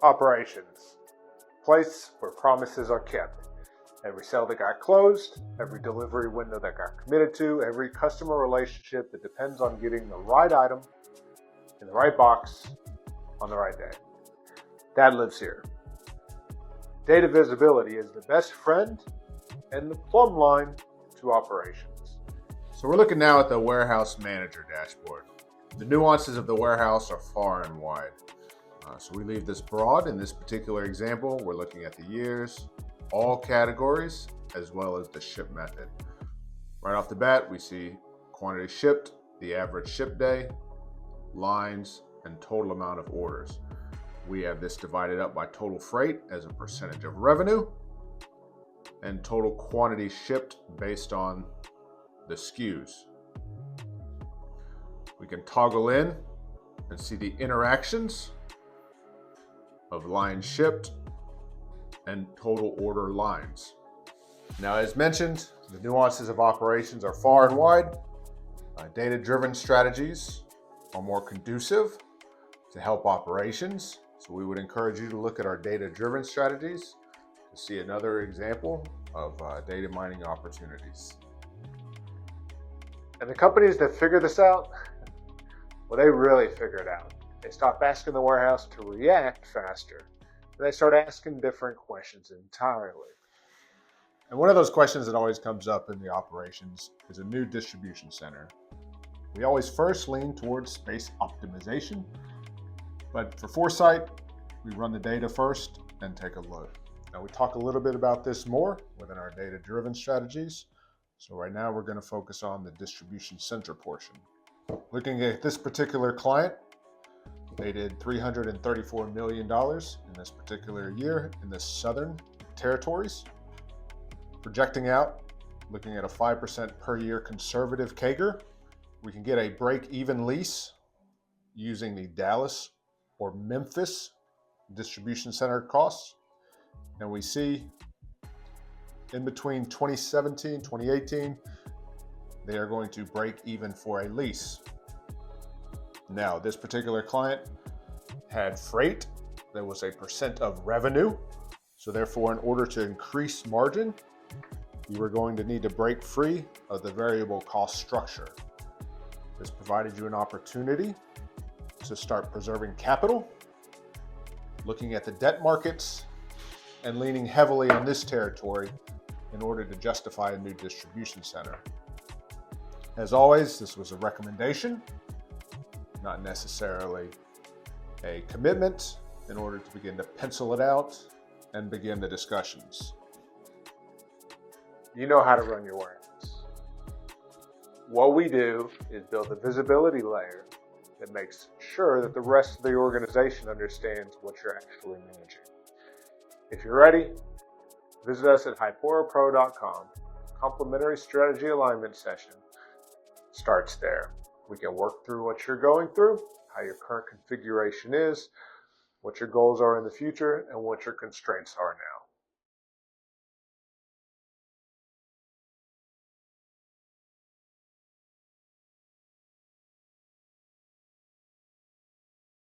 Operations. Place where promises are kept. Every sale that got closed, every delivery window that got committed to, every customer relationship that depends on getting the right item in the right box on the right day. That lives here. Data visibility is the best friend and the plumb line to operations. So we're looking now at the warehouse manager dashboard. The nuances of the warehouse are far and wide. So we leave this broad. In this particular example, we're looking at the years, all categories, as well as the ship method. Right off the bat, we see quantity shipped, the average ship day, lines, and total amount of orders. We have this divided up by total freight as a percentage of revenue and total quantity shipped based on the SKUs. We can toggle in and see the interactions of lines shipped and total order lines. Now, as mentioned, the nuances of operations are far and wide. Data-driven strategies are more conducive to help operations. So we would encourage you to look at our data-driven strategies to see another example of data mining opportunities. And the companies that figure this out, well, they really figure it out. They stop asking the warehouse to react faster, and they start asking different questions entirely. And one of those questions that always comes up in the operations is a new distribution center. We always first lean towards space optimization, but for foresight, we run the data first and take a look. Now, we talk a little bit about this more within our data-driven strategies. So right now we're going to focus on the distribution center portion. Looking at this particular client, they did $334 million in this particular year in the Southern Territories. Projecting out, looking at a 5% per year conservative CAGR, we can get a break-even lease using the Dallas or Memphis distribution center costs. And we see in between 2017, 2018, they are going to break even for a lease. Now, this particular client had freight that was a percent of revenue. So therefore, in order to increase margin, you were going to need to break free of the variable cost structure. This provided you an opportunity to start preserving capital, looking at the debt markets, and leaning heavily on this territory in order to justify a new distribution center. As always, this was a recommendation, not necessarily a commitment, in order to begin to pencil it out and begin the discussions. You know how to run your warehouse. What we do is build a visibility layer that makes sure that the rest of the organization understands what you're actually managing. If you're ready, visit us at hyporapro.com. Complimentary strategy alignment session starts there. We can work through what you're going through, how your current configuration is, what your goals are in the future, and what your constraints are now.